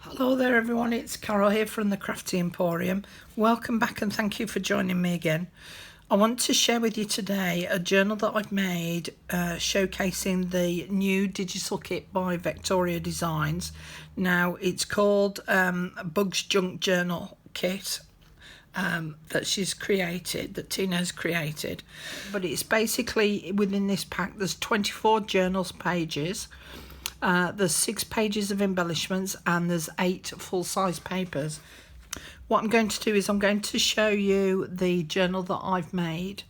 Hello there everyone, it's Carol here from the Crafty Emporium. Welcome back and thank you for joining me again. I want to share with you today a journal that I've made showcasing the new digital kit by Vectoria Designs. Now it's called Bugs Junk Journal Kit that she's created, that Tina's created. But it's basically, within this pack there's 24 journals pages. There's 6 pages of embellishments and there's 8 full-size papers. What I'm going to do is I'm going to show you the journal that I've made,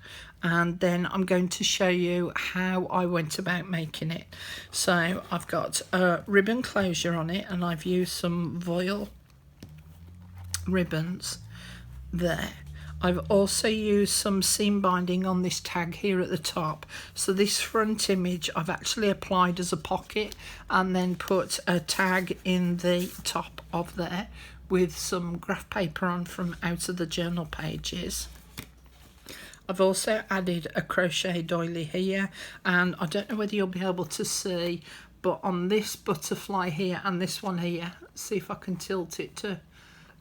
and then I'm going to show you how I went about making it. So I've got a ribbon closure on it, and I've used some voile ribbons there. I've also used some seam binding on this tag here at the top. So this front image I've actually applied as a pocket and then put a tag in the top of there with some graph paper on from out of the journal pages. I've also added a crochet doily here, and I don't know whether you'll be able to see, but on this butterfly here and this one here, see if I can tilt it to,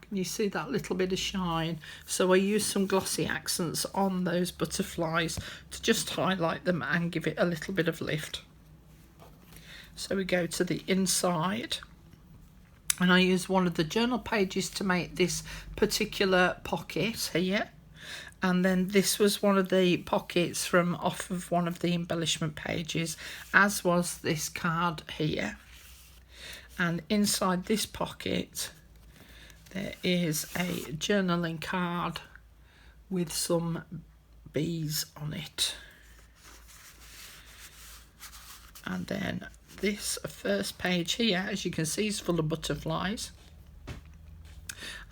can you see that little bit of shine? So I use some glossy accents on those butterflies to just highlight them and give it a little bit of lift. So we go to the inside, and I use one of the journal pages to make this particular pocket here. And then this was one of the pockets from off of one of the embellishment pages, as was this card here. And inside this pocket there is a journaling card with some bees on it. And then this first page here, as you can see, is full of butterflies.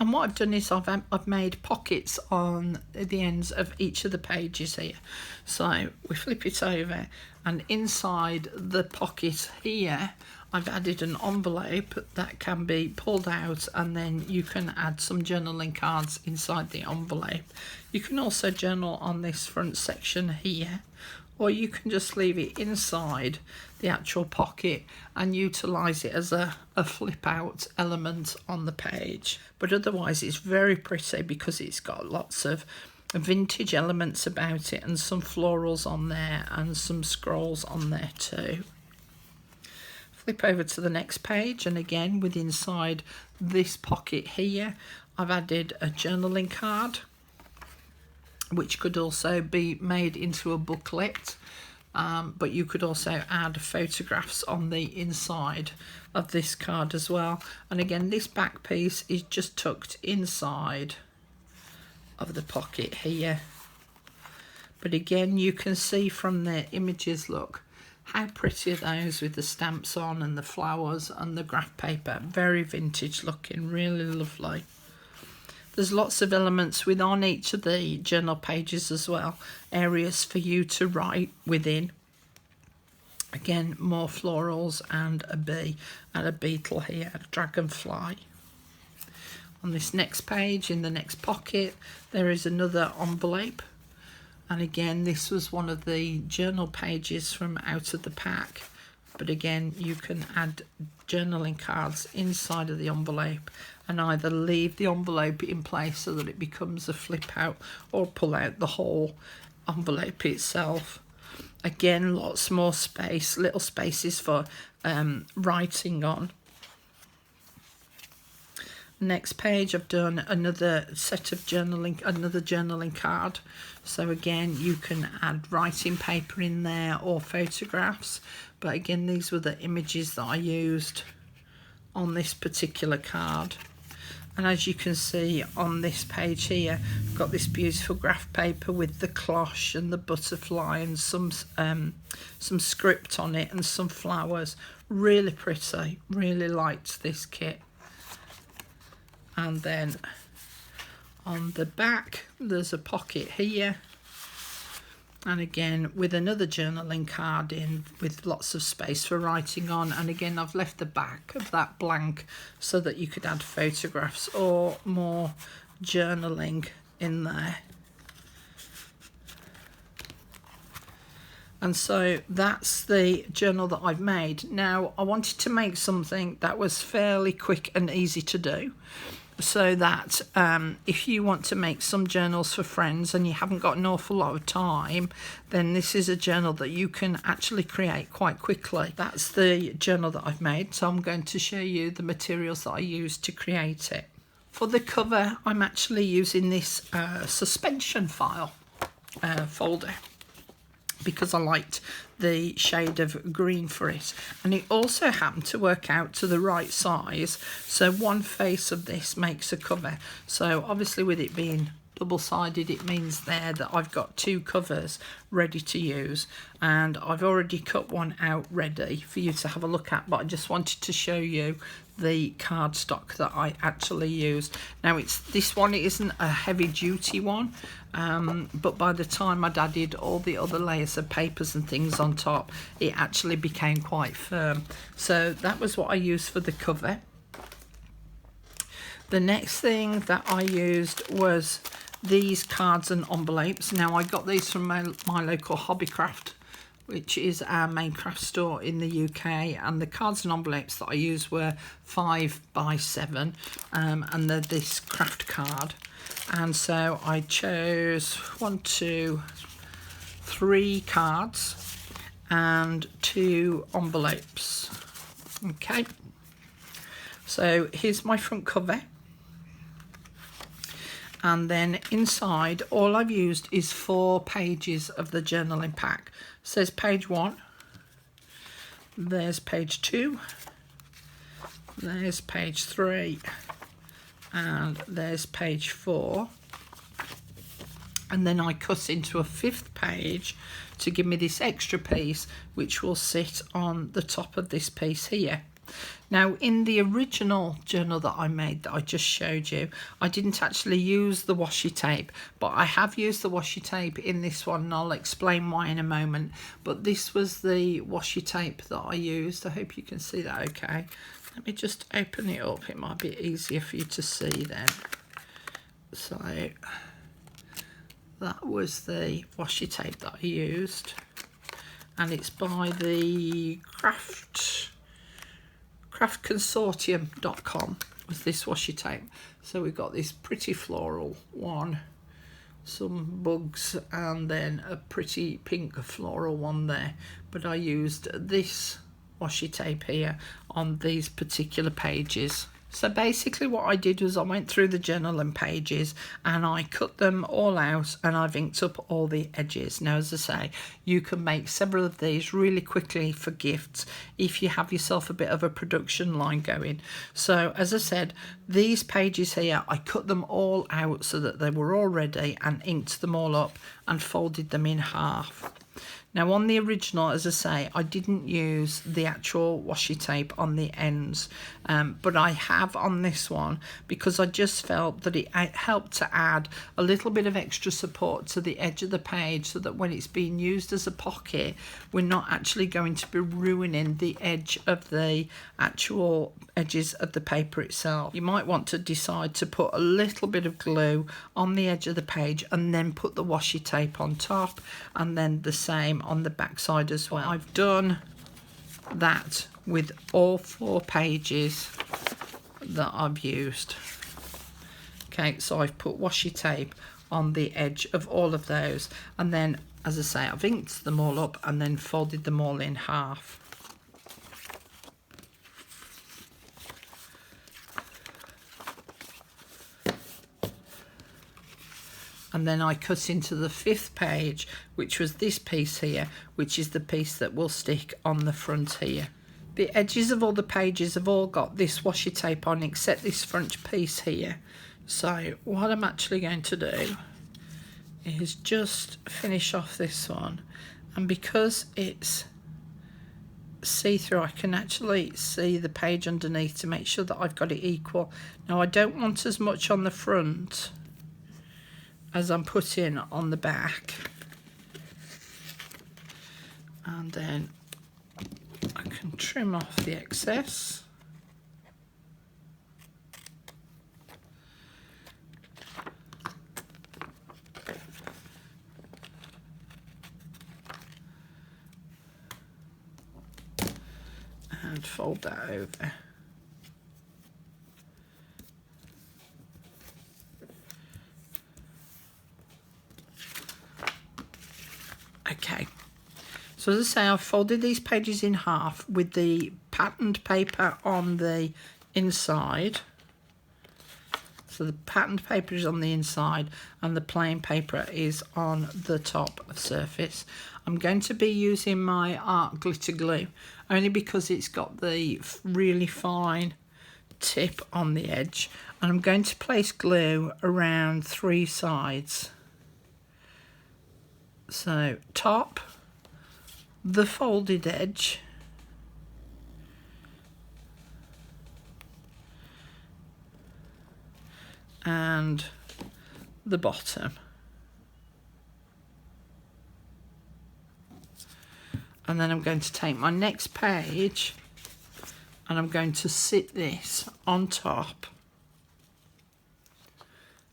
And what I've done is I've made pockets on the ends of each of the pages here. So we flip it over, and inside the pocket here I've added an envelope that can be pulled out, and then you can add some journaling cards inside the envelope. You can also journal on this front section here, or you can just leave it inside the actual pocket and utilise it as a flip out element on the page. But otherwise it's very pretty because it's got lots of vintage elements about it and some florals on there and some scrolls on there too. Flip over to the next page, and again with inside this pocket here I've added a journaling card, which could also be made into a booklet, but you could also add photographs on the inside of this card as well. And again, this back piece is just tucked inside of the pocket here. But again, you can see from the images, look how pretty are those with the stamps on and the flowers and the graph paper. Very vintage looking, really lovely. There's lots of elements within each of the journal pages as well, areas for you to write within. Again, more florals and a bee and a beetle here, a dragonfly. On this next page, in the next pocket, there is another envelope. And again, this was one of the journal pages from out of the pack. But again, you can add journaling cards inside of the envelope and either leave the envelope in place so that it becomes a flip out, or pull out the whole envelope itself. Again, lots more space, little spaces for writing on. Next page, I've done another set of another journaling card. So again, you can add writing paper in there or photographs. But again, these were the images that I used on this particular card. And as you can see on this page here, I've got this beautiful graph paper with the cloche and the butterfly and some script on it and some flowers. Really pretty, really liked this kit. And then on the back there's a pocket here, and again with another journaling card in with lots of space for writing on. And again, I've left the back of that blank so that you could add photographs or more journaling in there. And so that's the journal that I've made. Now, I wanted to make something that was fairly quick and easy to do, so that if you want to make some journals for friends and you haven't got an awful lot of time, then this is a journal that you can actually create quite quickly. That's the journal that I've made, so I'm going to show you the materials that I used to create it. For the cover, I'm actually using this suspension file folder, because I liked the shade of green for it, and it also happened to work out to the right size, so one face of this makes a cover. So obviously with it being double-sided, it means there that I've got two covers ready to use, and I've already cut one out ready for you to have a look at, but I just wanted to show you the cardstock that I actually used. Now this one isn't a heavy duty one, but by the time I'd added all the other layers of papers and things on top, it actually became quite firm. So that was what I used for the cover. The next thing that I used was these cards and envelopes. Now I got these from my local Hobbycraft, which is our main craft store in the UK, and the cards and envelopes that I used were 5 by 7, and they're this craft card. And so I chose 1, 2, 3 cards and 2 envelopes. Okay, so here's my front cover, and then inside all I've used is 4 pages of the journaling pack. So there's page 1, there's page 2, there's page 3, and there's page 4, and then I cut into a 5th page to give me this extra piece, which will sit on the top of this piece here. Now in the original journal that I made that I just showed you, I didn't actually use the washi tape, but I have used the washi tape in this one, and I'll explain why in a moment. But this was the washi tape that I used. I hope you can see that okay. Let me just open it up, it might be easier for you to see then. So that was the washi tape that I used, and it's by the craftconsortium.com was this washi tape. So we've got this pretty floral one, some bugs, and then a pretty pink floral one there, but I used this washi tape here on these particular pages. So basically what I did was I went through the journal and pages and I cut them all out, and I've inked up all the edges. Now, as I say, you can make several of these really quickly for gifts if you have yourself a bit of a production line going. So as I said, these pages here, I cut them all out so that they were all ready, and inked them all up and folded them in half. Now on the original, as I say, I didn't use the actual washi tape on the ends, but I have on this one, because I just felt that it helped to add a little bit of extra support to the edge of the page, so that when it's being used as a pocket, we're not actually going to be ruining the edge of the actual edges of the paper itself. You might want to decide to put a little bit of glue on the edge of the page and then put the washi tape on top, and then the same on the back side as well. I've done that with all 4 pages that I've used. Okay, so I've put washi tape on the edge of all of those, and then, as I say, I've inked them all up and then folded them all in half. And then I cut into the 5th page, which was this piece here, which is the piece that will stick on the front here. The edges of all the pages have all got this washi tape on, except this front piece here. So what I'm actually going to do is just finish off this one, and because it's see-through, I can actually see the page underneath to make sure that I've got it equal. Now I don't want as much on the front as I'm putting on the back, and then I can trim off the excess. and fold that over. Okay, so as I say, I've folded these pages in half with the patterned paper on the inside. So the patterned paper is on the inside and the plain paper is on the top of surface. I'm going to be using my art glitter glue only because it's got the really fine tip on the edge, and I'm going to place glue around 3 sides. So top, the folded edge, and the bottom. And then I'm going to take my next page and I'm going to sit this on top.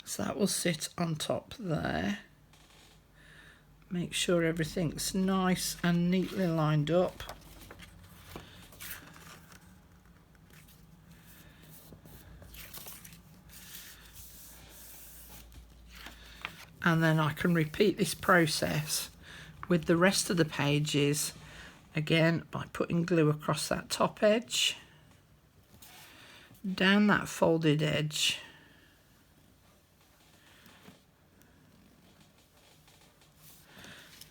So that will sit on top there. Make sure everything's nice and neatly lined up. And then I can repeat this process with the rest of the pages, again by putting glue across that top edge, down that folded edge,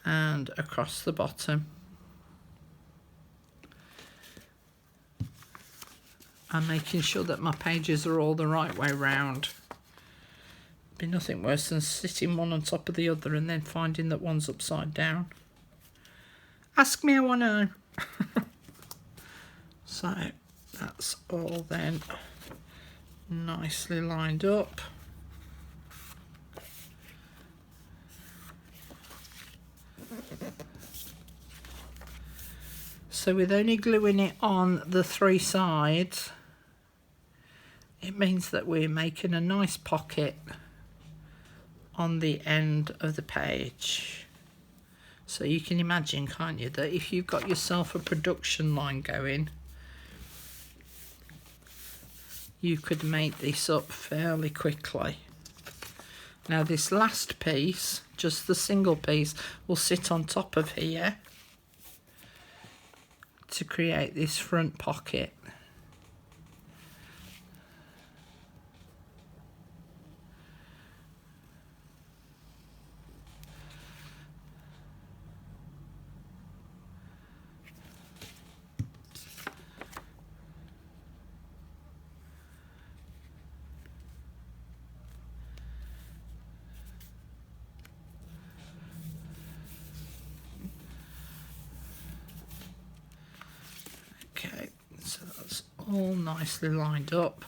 and across the bottom. And making sure that my pages are all the right way round. Be nothing worse than sitting one on top of the other and then finding that one's upside down. Ask me how I know. So that's all then nicely lined up. So with only gluing it on the 3 sides, it means that we're making a nice pocket on the end of the page. So you can imagine, can't you, that if you've got yourself a production line going, you could make this up fairly quickly. Now this last piece, just the single piece, will sit on top of here to create this front pocket. Okay, so that's all nicely lined up.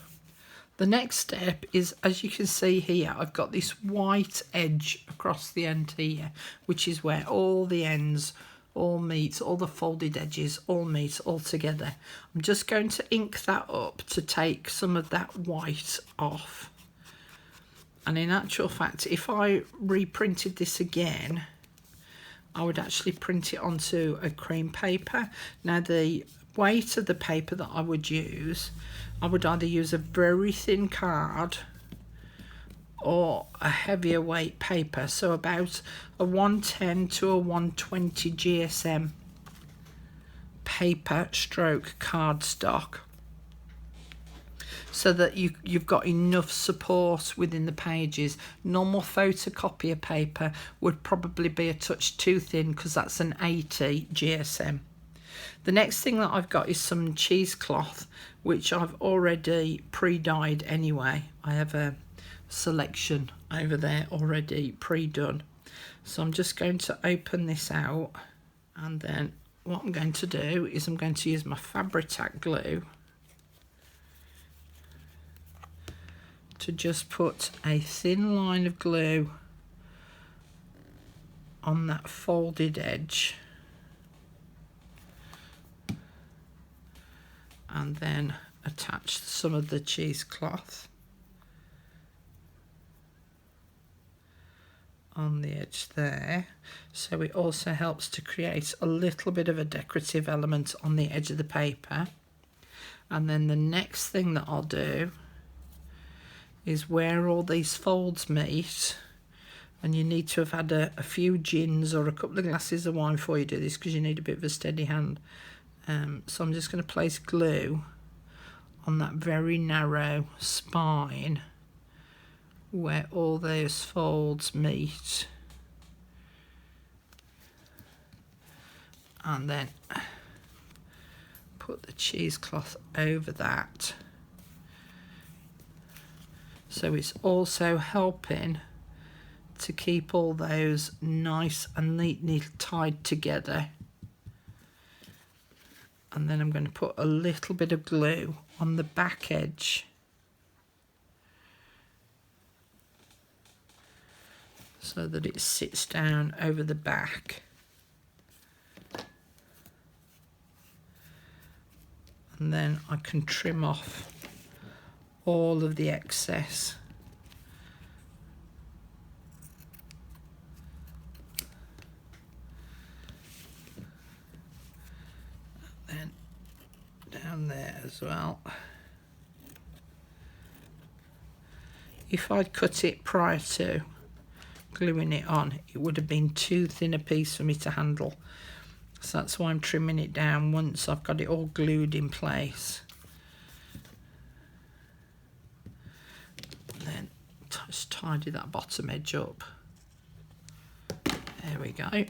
The next step is, as you can see here, I've got this white edge across the end here, which is where all the ends all meet, all the folded edges all meet all together. I'm just going to ink that up to take some of that white off. And in actual fact, if I reprinted this again, I would actually print it onto a cream paper. Now the weight of the paper that I would use, I would either use a very thin card or a heavier weight paper, so about a 110 to a 120 GSM paper stroke cardstock, so that you've got enough support within the pages. Normal photocopier paper would probably be a touch too thin because that's an 80 GSM. The next thing that I've got is some cheesecloth, which I've already pre-dyed anyway. I have a selection over there already pre-done. So I'm just going to open this out, and then what I'm going to do is I'm going to use my Fabri-Tac glue to just put a thin line of glue on that folded edge, and then attach some of the cheesecloth on the edge there. So it also helps to create a little bit of a decorative element on the edge of the paper. And then the next thing that I'll do is where all these folds meet, and you need to have had a few gins or a couple of glasses of wine before you do this, because you need a bit of a steady hand. So I'm just going to place glue on that very narrow spine where all those folds meet, and then put the cheesecloth over that. So it's also helping to keep all those nice and neatly tied together. And then I'm going to put a little bit of glue on the back edge, so that it sits down over the back. And then I can trim off all of the excess. And then down there as well. If I'd cut it prior to gluing it on, it would have been too thin a piece for me to handle. So that's why I'm trimming it down once I've got it all glued in place. And then just tidy that bottom edge up. There we go.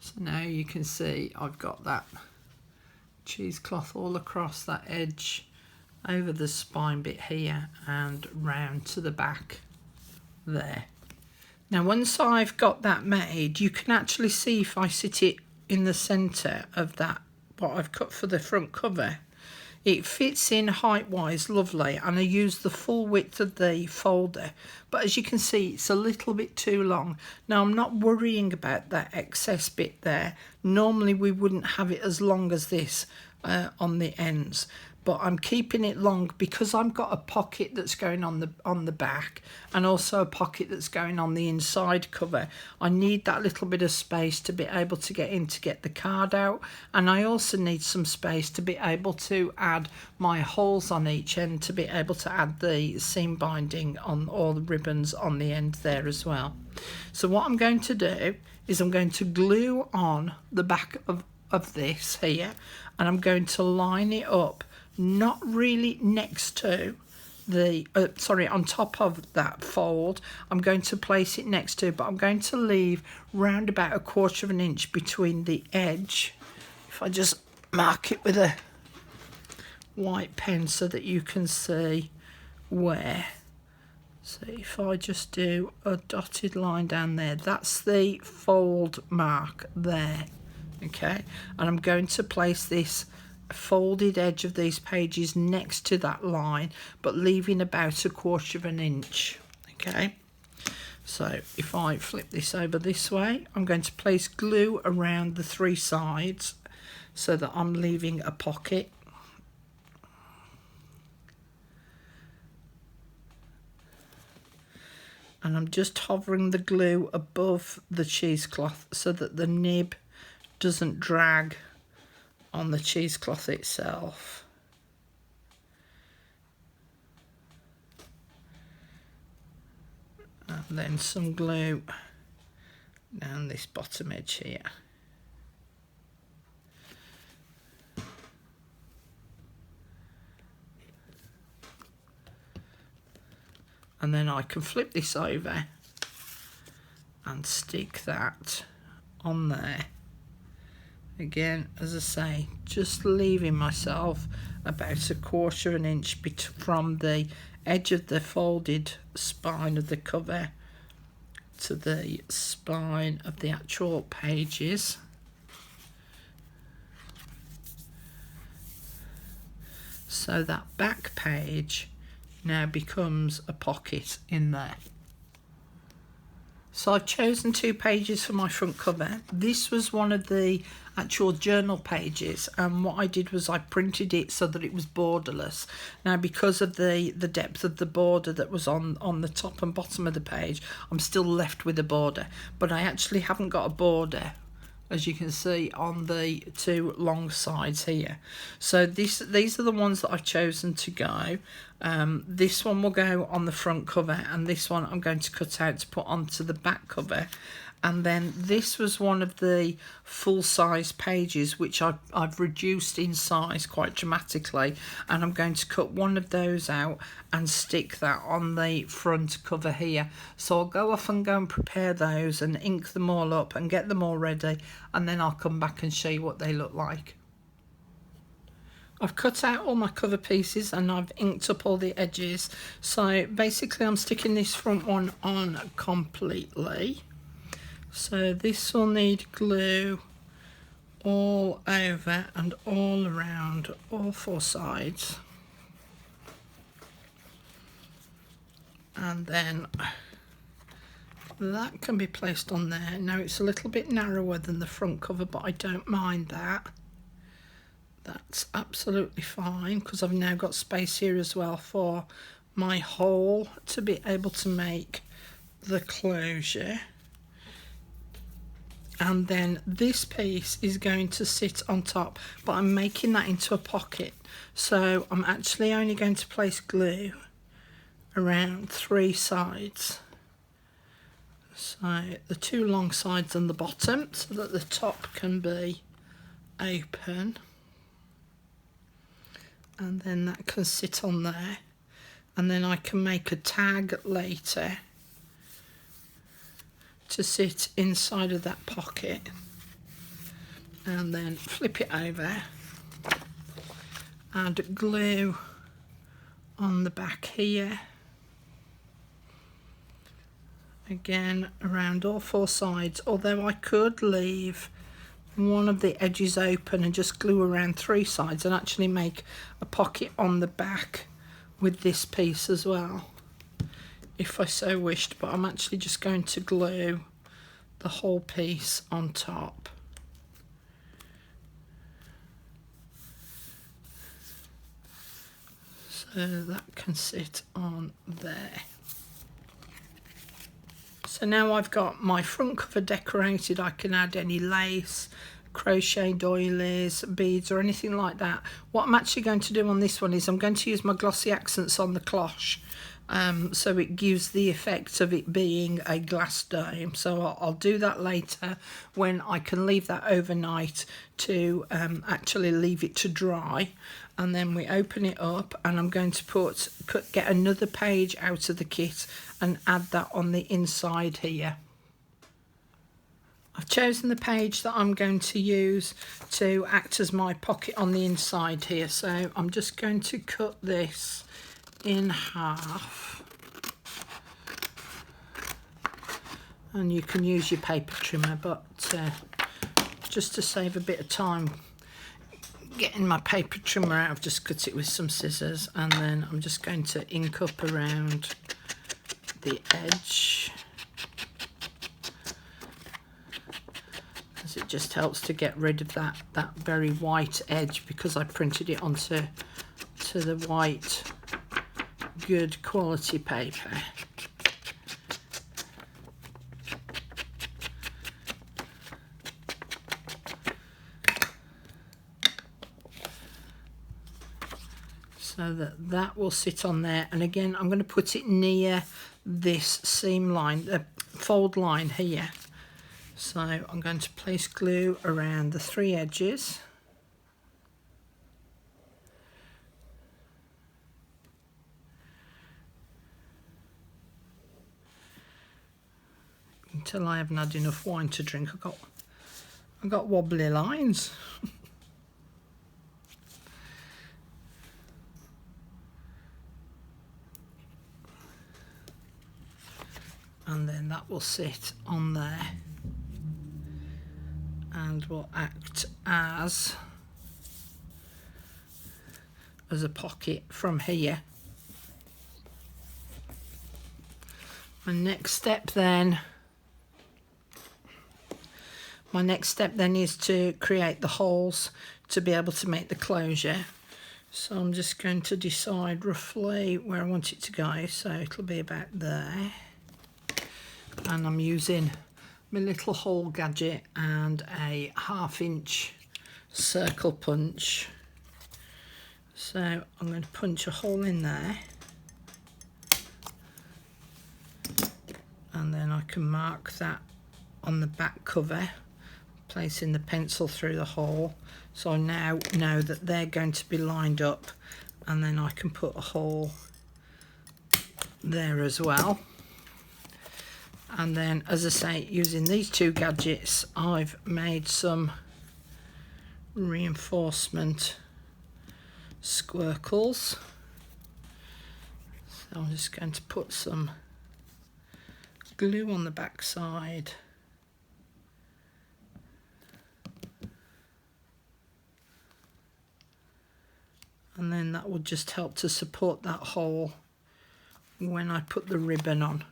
So now you can see I've got that cheesecloth all across that edge, over the spine bit here and round to the back there. Now once I've got that made, you can actually see if I sit it in the centre of that, what I've cut for the front cover, it fits in height wise lovely, and I use the full width of the folder, but as you can see it's a little bit too long. Now I'm not worrying about that excess bit there. Normally we wouldn't have it as long as this on the ends, but I'm keeping it long because I've got a pocket that's going on the back, and also a pocket that's going on the inside cover. I need that little bit of space to be able to get in to get the card out, and I also need some space to be able to add my holes on each end, to be able to add the seam binding on all the ribbons on the end there as well. So what I'm going to do is I'm going to glue on the back of this here, and I'm going to line it up, not really next to the on top of that fold. I'm going to place it next to, but I'm going to leave round about 1/4 of an inch between the edge. If I just mark it with a white pen so that you can see where. So if I just do a dotted line down there, that's the fold mark there. Okay, and I'm going to place this folded edge of these pages next to that line, but leaving about 1/4 of an inch. Okay, so if I flip this over this way, I'm going to place glue around the 3 sides so that I'm leaving a pocket. And I'm just hovering the glue above the cheesecloth so that the nib doesn't drag on the cheesecloth itself. And then some glue down this bottom edge here. And then I can flip this over and stick that on there. Again, as I say, just leaving myself about 1/4 of an inch from the edge of the folded spine of the cover to the spine of the actual pages. So that back page now becomes a pocket in there. So I've chosen 2 pages for my front cover. This was one of the actual journal pages, and what I did was I printed it so that it was borderless. Now because of the depth of the border that was on the top and bottom of the page, I'm still left with a border, but I actually haven't got a border as you can see on the two long sides here. So these are the ones that I've chosen to go. This one will go on the front cover, and this one I'm going to cut out to put onto the back cover. And then this was one of the full-size pages which I've reduced in size quite dramatically, and I'm going to cut one of those out and stick that on the front cover here. So I'll go off and go and prepare those and ink them all up and get them all ready, and then I'll come back and show you what they look like. I've cut out all my cover pieces and I've inked up all the edges. So basically I'm sticking this front one on completely. So this will need glue all over and all around all four sides. And then that can be placed on there. Now it's a little bit narrower than the front cover, but I don't mind that. That's absolutely fine, because I've now got space here as well for my hole to be able to make the closure. And then this piece is going to sit on top, but I'm making that into a pocket. So I'm actually only going to place glue around three sides. So the two long sides and the bottom, so that the top can be open. And then that can sit on there. And then I can make a tag later to sit inside of that pocket, and then flip it over, add glue on the back here, again around all four sides, although I could leave one of the edges open and just glue around three sides and actually make a pocket on the back with this piece as well, if I so wished, but I'm actually just going to glue the whole piece on top. So that can sit on there. So now I've got my front cover decorated. I can add any lace, crochet doilies, beads or anything like that. What I'm actually going to do on this one is I'm going to use my glossy accents on the cloche, so it gives the effect of it being a glass dome. So I'll do that later when I can leave that overnight to actually leave it to dry. And then we open it up, and I'm going to get another page out of the kit and add that on the inside here. I've chosen the page that I'm going to use to act as my pocket on the inside here. So I'm just going to cut this in half, and you can use your paper trimmer, but just to save a bit of time getting my paper trimmer out, I've just cut it with some scissors, and then I'm just going to ink up around the edge, as it just helps to get rid of that very white edge, because I printed it onto the white good quality paper. So that will sit on there, and again I'm going to put it near this seam line, the fold line here. So I'm going to place glue around the three edges. Until I haven't had enough wine to drink, I've got wobbly lines. And then that will sit on there and will act as a pocket from here. My next step then is to create the holes to be able to make the closure. So I'm just going to decide roughly where I want it to go. So it'll be about there. And I'm using my little hole gadget and a 1/2 inch circle punch. So I'm going to punch a hole in there, and then I can mark that on the back cover, placing the pencil through the hole. So I now know that they're going to be lined up, and then I can put a hole there as well. And then, as I say, using these two gadgets, I've made some reinforcement squircles. So I'm just going to put some glue on the back side. And then that will just help to support that hole when I put the ribbon on.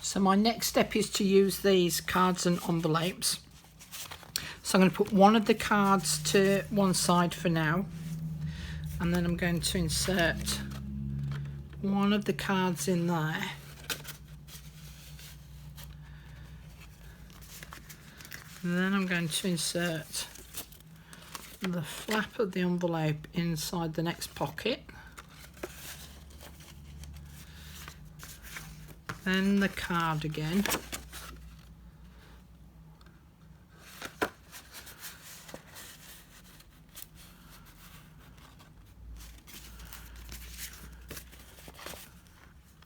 So my next step is to use these cards and envelopes. So I'm going to put one of the cards to one side for now, and then I'm going to insert one of the cards in there. And then I'm going to insert the flap of the envelope inside the next pocket. Then the card again.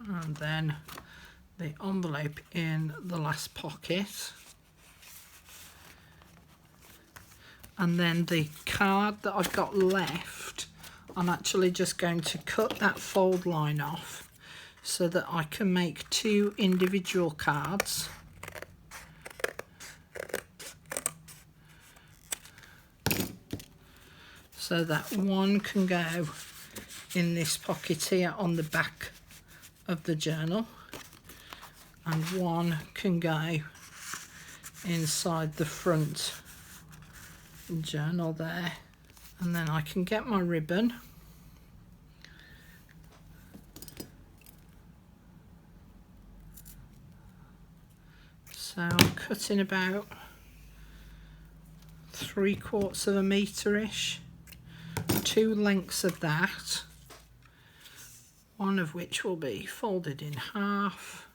And then the envelope in the last pocket. And then the card that I've got left, I'm actually just going to cut that fold line off so that I can make two individual cards. So that one can go in this pocket here on the back of the journal, and one can go inside the front journal there. And then I can get my ribbon, so I'm cutting about 3/4 metre-ish, two lengths of that, one of which will be folded in half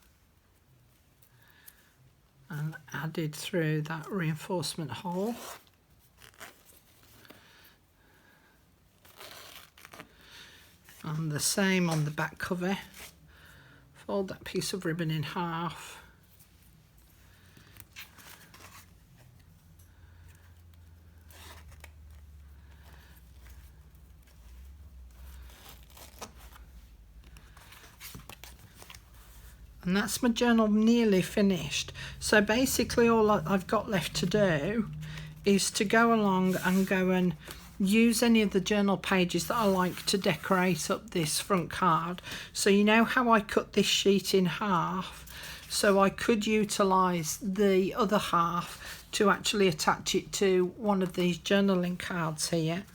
and added through that reinforcement hole. And the same on the back cover, fold that piece of ribbon in half, and that's my journal nearly finished. So basically all I've got left to do is to go along and go and use any of the journal pages that I like to decorate up this front card. So you know how I cut this sheet in half, so I could utilise the other half to actually attach it to one of these journaling cards here.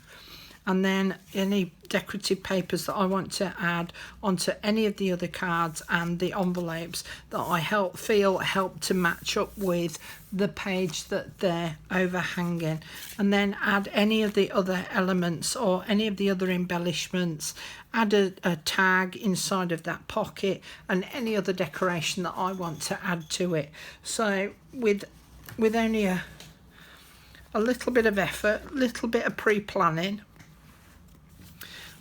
And then any decorative papers that I want to add onto any of the other cards and the envelopes that I feel help to match up with the page that they're overhanging, and then add any of the other elements or any of the other embellishments, add a tag inside of that pocket, and any other decoration that I want to add to it. So with only a little bit of effort, a little bit of pre-planning,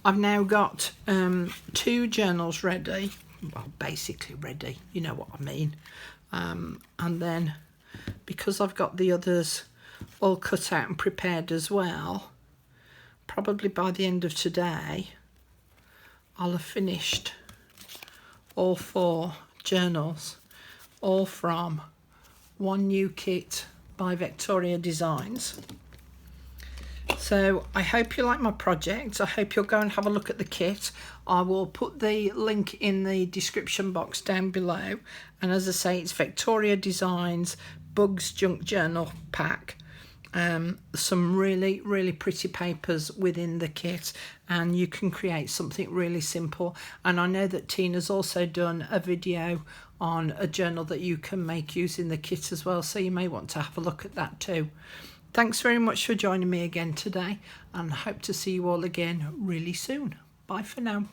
I've now got two journals ready, well, basically ready, you know what I mean. And then because I've got the others all cut out and prepared as well, probably by the end of today I'll have finished all 4 journals, all from one new kit by Vectoria Designs. So I hope you like my project. I hope you'll go and have a look at the kit. I will put the link in the description box down below. And as I say, it's Vectoria Designs Bugs Junk Journal Pack. some really pretty papers within the kit, and you can create something really simple. And I know that Tina's also done a video on a journal that you can make using the kit as well, so you may want to have a look at that too. Thanks very much for joining me again today, and hope to see you all again really soon. Bye for now.